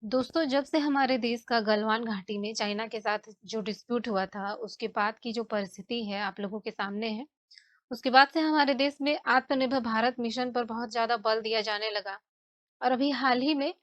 दोस्तों, जब से हमारे देश का गलवान घाटी में चाइना के साथ जो डिस्प्यूट हुआ था, उसके बाद की जो परिस्थिति है आप लोगों के सामने है। उसके बाद से हमारे देश में आत्मनिर्भर भारत मिशन पर बहुत ज़्यादा बल दिया जाने लगा। और अभी हाल ही में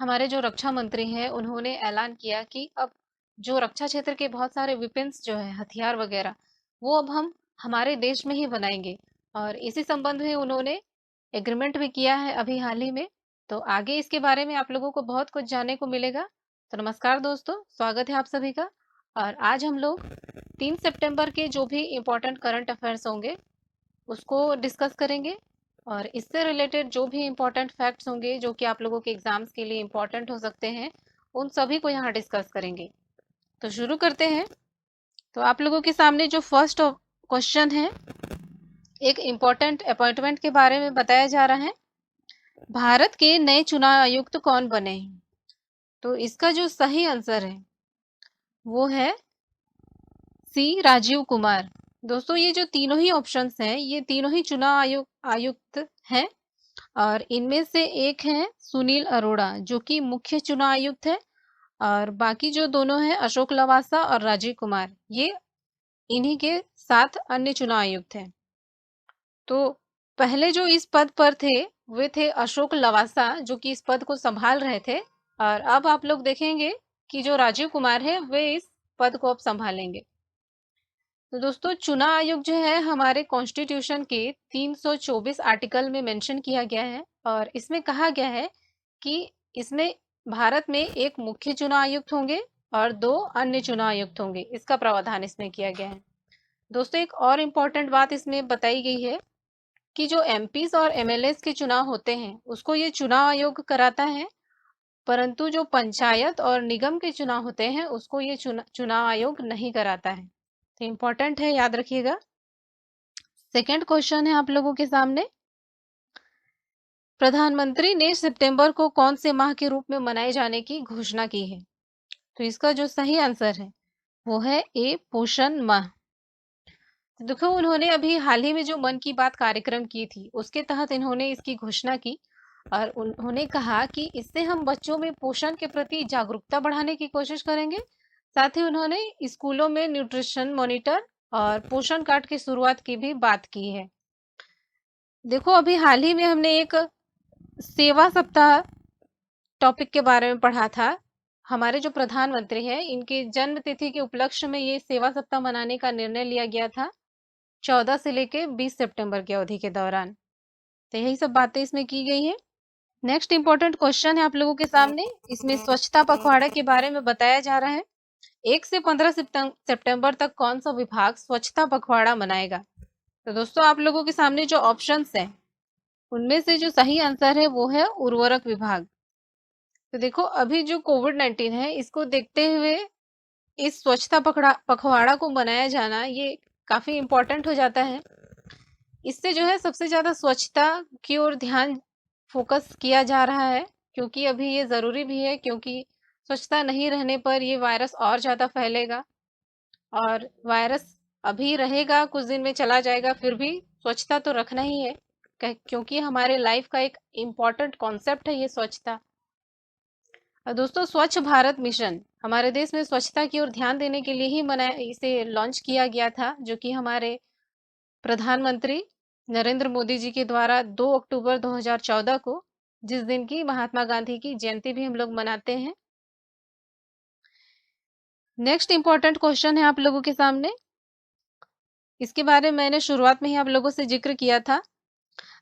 हमारे जो रक्षा मंत्री हैं, उन्होंने ऐलान किया कि अब जो रक्षा क्षेत्र के बहुत सारे वेपन्स जो है, हथियार वगैरह, वो अब हम हमारे देश में ही बनाएंगे। और इसी संबंध में उन्होंने एग्रीमेंट भी किया है अभी हाल ही में। तो आगे इसके बारे में आप लोगों को बहुत कुछ जानने को मिलेगा। तो नमस्कार दोस्तों, स्वागत है आप सभी का। और आज हम लोग 3 सितंबर के जो भी इम्पोर्टेंट करंट अफेयर्स होंगे उसको डिस्कस करेंगे। और इससे रिलेटेड जो भी इम्पोर्टेंट फैक्ट्स होंगे जो कि आप लोगों के एग्जाम्स के लिए इम्पोर्टेंट हो सकते हैं, उन सभी को यहाँ डिस्कस करेंगे। तो शुरू करते हैं। तो आप लोगों के सामने जो फर्स्ट क्वेश्चन है, एक इम्पोर्टेंट अपॉइंटमेंट के बारे में बताया जा रहा है। भारत के नए चुनाव आयुक्त कौन बने हैं? तो इसका जो सही आंसर है वो है सी राजीव कुमार। दोस्तों, ये जो तीनों ही ऑप्शंस हैं, ये तीनों ही चुनाव आयुक्त हैं। और इनमें से एक है सुनील अरोड़ा, जो कि मुख्य चुनाव आयुक्त है। और बाकी जो दोनों हैं, अशोक लवासा और राजीव कुमार, ये इन्हीं के साथ अन्य चुनाव आयुक्त हैं। तो पहले जो इस पद पर थे वे थे अशोक लवासा, जो कि इस पद को संभाल रहे थे। और अब आप लोग देखेंगे कि जो राजीव कुमार है वे इस पद को अब संभालेंगे। तो दोस्तों, चुनाव आयोग जो है हमारे कॉन्स्टिट्यूशन के 324 आर्टिकल में मेंशन किया गया है। और इसमें कहा गया है कि इसमें भारत में एक मुख्य चुनाव आयुक्त होंगे और 2 अन्य चुनाव आयुक्त होंगे। इसका प्रावधान इसमें किया गया है। दोस्तों, एक और इम्पोर्टेंट बात इसमें बताई गई है कि जो एमपीज और एमएलएस के चुनाव होते हैं उसको ये चुनाव आयोग कराता है, परंतु जो पंचायत और निगम के चुनाव होते हैं उसको ये चुनाव आयोग नहीं कराता है। तो इम्पोर्टेंट है, याद रखिएगा। सेकंड क्वेश्चन है आप लोगों के सामने। प्रधानमंत्री ने सितंबर को कौन से माह के रूप में मनाए जाने की घोषणा की है? तो इसका जो सही आंसर है वो है ए, पोषण माह। तो देखो, उन्होंने अभी हाल ही में जो मन की बात कार्यक्रम की थी उसके तहत इन्होंने इसकी घोषणा की। और उन्होंने कहा कि इससे हम बच्चों में पोषण के प्रति जागरूकता बढ़ाने की कोशिश करेंगे। साथ ही उन्होंने स्कूलों में न्यूट्रिशन मॉनिटर और पोषण कार्ड की शुरुआत की भी बात की है। देखो, अभी हाल ही में हमने एक सेवा सप्ताह टॉपिक के बारे में पढ़ा था। हमारे जो प्रधानमंत्री हैं, इनके जन्म तिथि के उपलक्ष्य में ये सेवा सप्ताह मनाने का निर्णय लिया गया था 14 से लेके 20 सितंबर की अवधि के दौरान। तो यही सब बातें इसमें की गई है। नेक्स्ट इंपॉर्टेंट क्वेश्चन है आप लोगों के सामने। इसमें स्वच्छता पखवाड़ा के बारे में बताया जा रहा है। 1 से 15 सितंबर तक कौन सा विभाग स्वच्छता पखवाड़ा मनाएगा? तो दोस्तों, आप लोगों के सामने जो ऑप्शंस हैं उनमें से जो सही आंसर है वो है उर्वरक विभाग। तो देखो, अभी जो कोविड-19 है इसको देखते हुए इस स्वच्छता पखवाड़ा को मनाया जाना ये काफी इम्पोर्टेंट हो जाता है। इससे जो है सबसे ज्यादा स्वच्छता की ओर ध्यान फोकस किया जा रहा है, क्योंकि अभी ये जरूरी भी है, क्योंकि स्वच्छता नहीं रहने पर ये वायरस और ज्यादा फैलेगा। और वायरस अभी रहेगा, कुछ दिन में चला जाएगा, फिर भी स्वच्छता तो रखना ही है, क्योंकि हमारे लाइफ का एक इम्पोर्टेंट कॉन्सेप्ट है ये स्वच्छता। दोस्तों, स्वच्छ भारत मिशन हमारे देश में स्वच्छता की ओर ध्यान देने के लिए ही इसे लॉन्च किया गया था, जो कि हमारे प्रधानमंत्री नरेंद्र मोदी जी के द्वारा 2 अक्टूबर 2014 को, जिस दिन की महात्मा गांधी की जयंती भी हम लोग मनाते हैं। नेक्स्ट इंपॉर्टेंट क्वेश्चन है आप लोगों के सामने। इसके बारे में मैंने शुरुआत में ही आप लोगों से जिक्र किया था।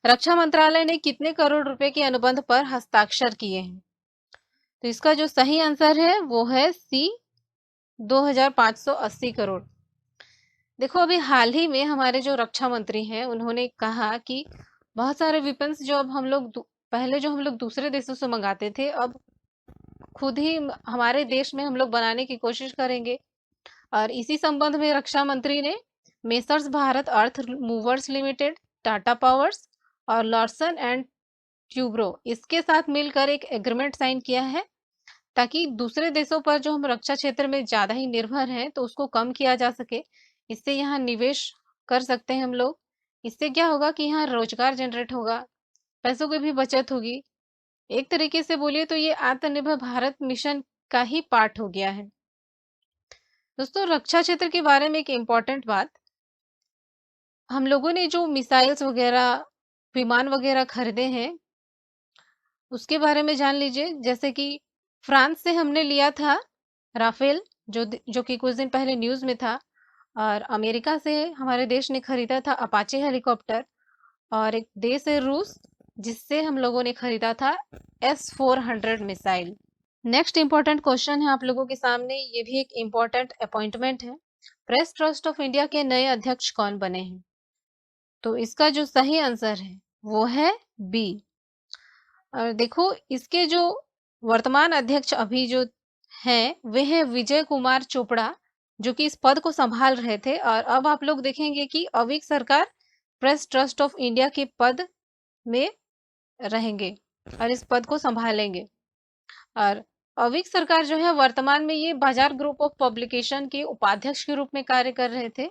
रक्षा मंत्रालय ने कितने करोड़ रुपए के अनुबंध पर हस्ताक्षर किए हैं? तो इसका जो सही आंसर है वो है सी, 2580 करोड़। देखो, अभी हाल ही में हमारे जो रक्षा मंत्री हैं उन्होंने कहा कि बहुत सारे वेपन्स जो अब हम लोग पहले जो हम लोग दूसरे देशों से मंगाते थे, अब खुद ही हमारे देश में हम लोग बनाने की कोशिश करेंगे। और इसी संबंध में रक्षा मंत्री ने मेसर्स भारत अर्थ मूवर्स लिमिटेड, टाटा पावर्स और लॉर्सन एंड ट्यूब्रो, इसके साथ मिलकर एक एग्रीमेंट साइन किया है, ताकि दूसरे देशों पर जो हम रक्षा क्षेत्र में ज्यादा ही निर्भर हैं तो उसको कम किया जा सके। इससे यहाँ निवेश कर सकते हैं हम लोग। इससे क्या होगा कि यहाँ रोजगार जनरेट होगा, पैसों की भी बचत होगी। एक तरीके से बोलिए तो ये आत्मनिर्भर भारत मिशन का ही पार्ट हो गया है। दोस्तों, रक्षा क्षेत्र के बारे में एक इम्पोर्टेंट बात, हम लोगों ने जो मिसाइल्स वगैरह, विमान वगैरह खरीदे हैं, उसके बारे में जान लीजिए। जैसे कि फ्रांस से हमने लिया था राफेल, जो कि कुछ दिन पहले न्यूज़ में था, और अमेरिका से हमारे देश ने खरीदा था अपाचे हेलीकॉप्टर, और एक देश है रूस, जिससे हम लोगों ने खरीदा था S-400 missile. Next important question है आप लोगों के सामने, ये भी एक इम्पोर्टेंट अपॉइंटमेंट है। प्रेस ट्रस्ट ऑफ इंडिया के नए अध्यक्ष कौन बने हैं? तो इसका जो सही आंसर है वो है बी। और देखो, इसके जो वर्तमान अध्यक्ष अभी जो हैं वे हैं विजय कुमार चोपड़ा, जो कि इस पद को संभाल रहे थे, और अब आप लोग देखेंगे कि अविग सरकार प्रेस ट्रस्ट ऑफ इंडिया के पद में रहेंगे और इस पद को संभालेंगे। और अविग सरकार जो है वर्तमान में ये बाजार ग्रुप ऑफ पब्लिकेशन के उपाध्यक्ष के रूप में कार्य कर रहे थे।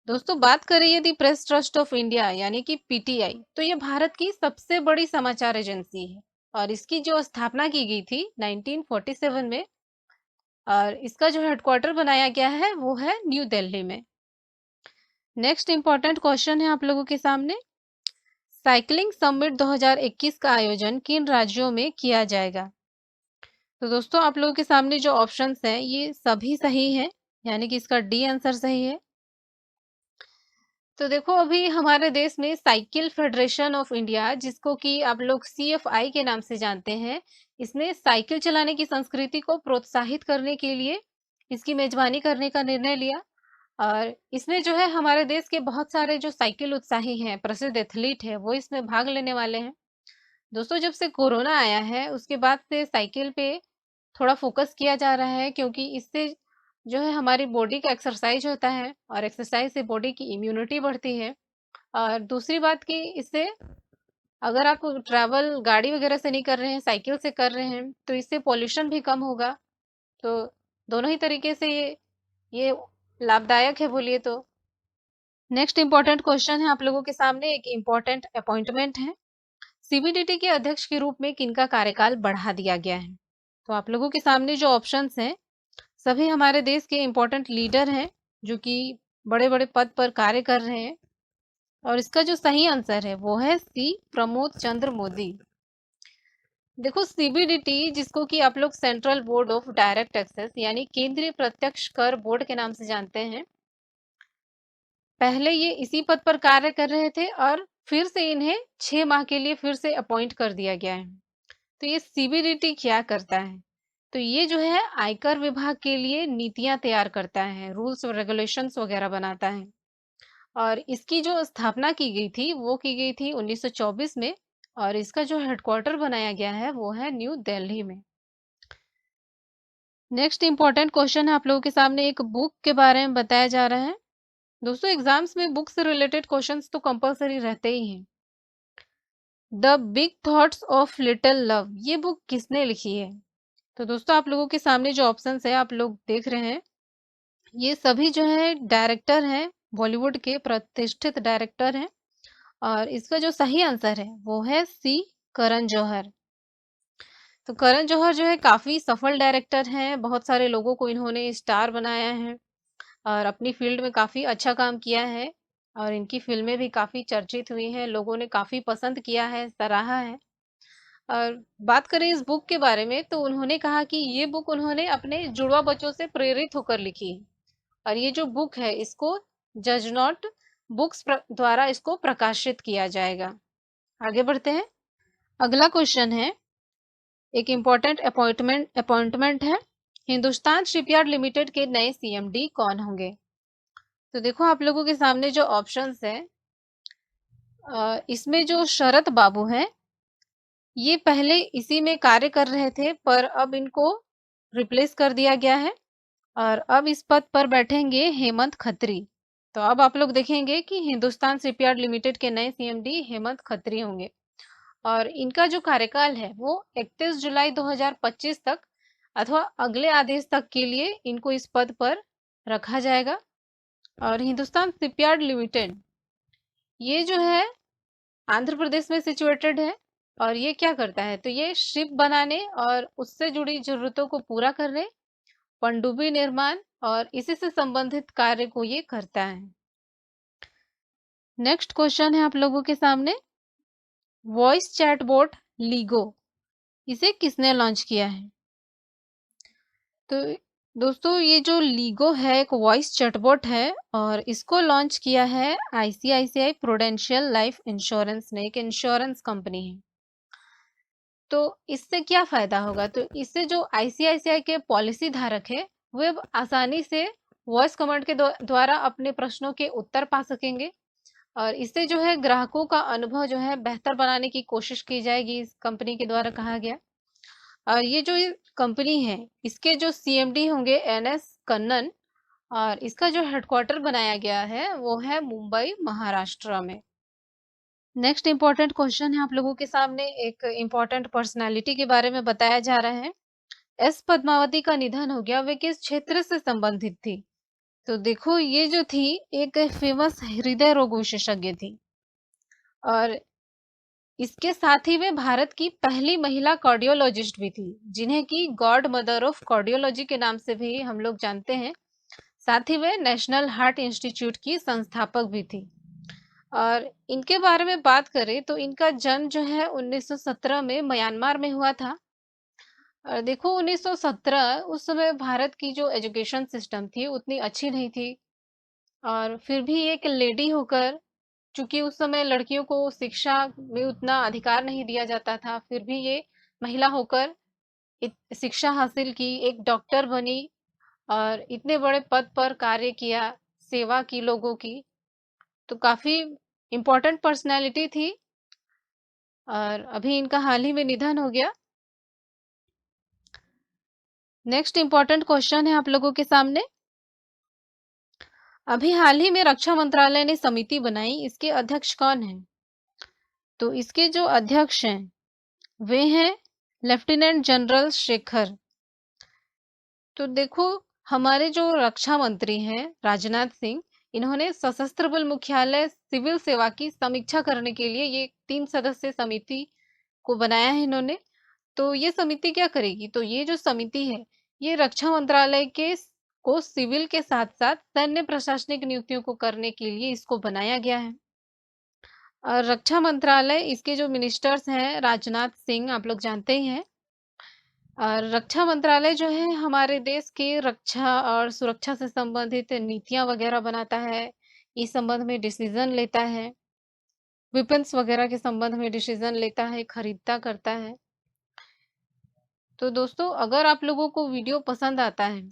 दोस्तों, बात करें यदि प्रेस ट्रस्ट ऑफ इंडिया यानी कि पीटीआई, तो ये भारत की सबसे बड़ी समाचार एजेंसी है, और इसकी जो स्थापना की गई थी 1947 में, और इसका जो हेडक्वार्टर बनाया गया है वो है न्यू दिल्ली में। नेक्स्ट इंपॉर्टेंट क्वेश्चन है आप लोगों के सामने, साइकिलिंग समिट 2021 का आयोजन किन राज्यों में किया जाएगा? तो दोस्तों, आप लोगों के सामने जो ऑप्शंस हैं ये सभी सही है, यानी कि इसका डी आंसर सही है। तो देखो, अभी हमारे देश में साइकिल फेडरेशन ऑफ इंडिया, जिसको कि आप लोग CFI के नाम से जानते हैं, इसने साइकिल चलाने की संस्कृति को प्रोत्साहित करने के लिए इसकी मेजबानी करने का निर्णय लिया, और इसमें जो है हमारे देश के बहुत सारे जो साइकिल उत्साही हैं, प्रसिद्ध एथलीट है, वो इसमें भाग लेने वाले हैं। दोस्तों, जब से कोरोना आया है उसके बाद से साइकिल पे थोड़ा फोकस किया जा रहा है, क्योंकि इससे जो है हमारी बॉडी का एक्सरसाइज होता है, और एक्सरसाइज से बॉडी की इम्यूनिटी बढ़ती है। और दूसरी बात कि इससे अगर आप ट्रैवल गाड़ी वगैरह से नहीं कर रहे हैं, साइकिल से कर रहे हैं, तो इससे पॉल्यूशन भी कम होगा। तो दोनों ही तरीके से ये लाभदायक है बोलिए तो। नेक्स्ट इंपॉर्टेंट क्वेश्चन है आप लोगों के सामने, एक इम्पॉर्टेंट अपॉइंटमेंट है। CBDT के अध्यक्ष के रूप में किनका कार्यकाल बढ़ा दिया गया है? तो आप लोगों के सामने जो ऑप्शंस हैं सभी हमारे देश के इम्पोर्टेंट लीडर हैं, जो कि बड़े-बड़े पद पर कार्य कर रहे हैं, और इसका जो सही आंसर है वो है सी, प्रमोद चंद्र मोदी। देखो, CBDT, जिसको कि आप लोग central board of direct taxes यानी केंद्रीय प्रत्यक्ष कर बोर्ड के नाम से जानते हैं, पहले ये इसी पद पर कार्य कर रहे थे, और फिर से इन्हें 6 माह के लिए फिर से अपॉइंट कर दिया गया है। तो ये CBDT क्या करता है? तो ये जो है आयकर विभाग के लिए नीतियां तैयार करता है, रूल्स और रेगुलेशंस वगैरह बनाता है, और इसकी जो स्थापना की गई थी वो की गई थी 1924 में, और इसका जो हेडक्वार्टर बनाया गया है वो है न्यू दिल्ली में। नेक्स्ट इंपॉर्टेंट क्वेश्चन है आप लोगों के सामने, एक बुक के बारे में बताया जा रहा है। दोस्तों, एग्जाम्स में बुक से रिलेटेड क्वेश्चंस तो कंपलसरी रहते ही हैं। The big thoughts of little love, ये बुक किसने लिखी है? तो दोस्तों, आप लोगों के सामने जो ऑप्शंस है आप लोग देख रहे हैं, ये सभी जो है डायरेक्टर हैं, बॉलीवुड के प्रतिष्ठित डायरेक्टर हैं, और इसका जो सही आंसर है वो है सी, करण जौहर। तो करण जौहर जो है काफी सफल डायरेक्टर हैं, बहुत सारे लोगों को इन्होंने स्टार बनाया है, और अपनी फील्ड में काफी अच्छा काम किया है, और इनकी फिल्में भी काफी चर्चित हुई हैं, लोगों ने काफी पसंद किया है, सराहा है। और बात करें इस बुक के बारे में, तो उन्होंने कहा कि ये बुक उन्होंने अपने जुड़वा बच्चों से प्रेरित होकर लिखी है, और ये जो बुक है इसको जज नॉट बुक्स द्वारा इसको प्रकाशित किया जाएगा। आगे बढ़ते हैं। अगला क्वेश्चन है, एक इम्पोर्टेंट अपॉइंटमेंट है, हिंदुस्तान शिपयार्ड लिमिटेड के नए CMD कौन होंगे? तो देखो, आप लोगों के सामने जो ऑप्शंस है, इसमें जो शरद बाबू हैं, ये पहले इसी में कार्य कर रहे थे, पर अब इनको रिप्लेस कर दिया गया है, और अब इस पद पर बैठेंगे हेमंत खत्री। तो अब आप लोग देखेंगे कि हिंदुस्तान शिपयार्ड लिमिटेड के नए CMD हेमंत खत्री होंगे, और इनका जो कार्यकाल है वो 31 जुलाई 2025 तक अथवा अगले आदेश तक के लिए इनको इस पद पर रखा जाएगा। और हिंदुस्तान शिपयार्ड लिमिटेड ये जो है आंध्र प्रदेश में सिचुएटेड है, और ये क्या करता है, तो ये शिप बनाने और उससे जुड़ी जरूरतों को पूरा करने, पनडुब्बी निर्माण और इसी से संबंधित कार्य को ये करता है। नेक्स्ट क्वेश्चन है आप लोगों के सामने, वॉइस चैटबॉट लीगो, इसे किसने लॉन्च किया है? तो दोस्तों ये जो लीगो है एक वॉइस चैटबॉट है और इसको लॉन्च किया है आईसीआईसीआई प्रूडेंशियल लाइफ इंश्योरेंस ने, एक इंश्योरेंस कंपनी है। तो इससे क्या फायदा होगा, तो इससे जो आईसीआईसीआई के पॉलिसी धारक है वे अब आसानी से वॉइस कमांड के द्वारा अपने प्रश्नों के उत्तर पा सकेंगे और इससे जो है ग्राहकों का अनुभव जो है बेहतर बनाने की कोशिश की जाएगी, इस कंपनी के द्वारा कहा गया। और ये जो कंपनी है इसके जो सीएमडी होंगे एनएस कन्नन और इसका जो हेडक्वार्टर बनाया गया है वो है मुंबई महाराष्ट्र में। नेक्स्ट इंपॉर्टेंट क्वेश्चन है आप लोगों के सामने, एक इंपॉर्टेंट पर्सनालिटी के बारे में बताया जा रहा है। एस पद्मावती का निधन हो गया, वे किस क्षेत्र से संबंधित थी? तो देखो ये जो थी एक फेमस हृदय रोग विशेषज्ञ थी और इसके साथ ही वे भारत की पहली महिला कार्डियोलॉजिस्ट भी थी, जिन्हें की गॉड मदर ऑफ कार्डियोलॉजी के नाम से भी हम लोग जानते हैं। साथ ही वे नेशनल हार्ट इंस्टीट्यूट की संस्थापक भी थी। और इनके बारे में बात करें तो इनका जन्म जो है 1917 में म्यांमार में हुआ था। और देखो 1917 उस समय भारत की जो एजुकेशन सिस्टम थी उतनी अच्छी नहीं थी और फिर भी एक लेडी होकर, चूंकि उस समय लड़कियों को शिक्षा में उतना अधिकार नहीं दिया जाता था, फिर भी ये महिला होकर शिक्षा हासिल की, एक डॉक्टर बनी और इतने बड़े पद पर कार्य किया, सेवा की लोगों की। तो काफी इम्पोर्टेंट पर्सनैलिटी थी और अभी इनका हाल ही में निधन हो गया। नेक्स्ट इंपॉर्टेंट क्वेश्चन है आप लोगों के सामने, अभी हाल ही में रक्षा मंत्रालय ने समिति बनाई, इसके अध्यक्ष कौन है? तो इसके जो अध्यक्ष हैं वे हैं लेफ्टिनेंट जनरल शेखर। तो देखो हमारे जो रक्षा मंत्री हैं राजनाथ सिंह, इन्होंने सशस्त्र बल मुख्यालय सिविल सेवा की समीक्षा करने के लिए ये 3 सदस्य समिति को बनाया है इन्होंने। तो ये समिति क्या करेगी, तो ये जो समिति है ये रक्षा मंत्रालय के को सिविल के साथ साथ सैन्य प्रशासनिक नियुक्तियों को करने के लिए इसको बनाया गया है। और रक्षा मंत्रालय, इसके जो मिनिस्टर्स हैं राजनाथ सिंह, आप लोग जानते ही हैं। और रक्षा मंत्रालय जो है हमारे देश की रक्षा और सुरक्षा से संबंधित नीतियां वगैरह बनाता है, इस संबंध में डिसीजन लेता है, वेपन्स वगैरह के संबंध में डिसीजन लेता है, खरीदता करता है। तो दोस्तों अगर आप लोगों को वीडियो पसंद आता है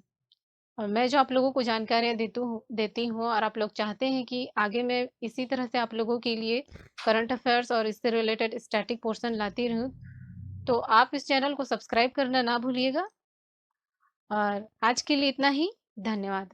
और मैं जो आप लोगों को जानकारियाँ देती हूँ और आप लोग चाहते हैं कि आगे मैं इसी तरह से आप लोगों के लिए करंट अफेयर्स और इससे रिलेटेड स्टैटिक पोर्शन लाती रहूँ, तो आप इस चैनल को सब्सक्राइब करना ना भूलिएगा। और आज के लिए इतना ही, धन्यवाद।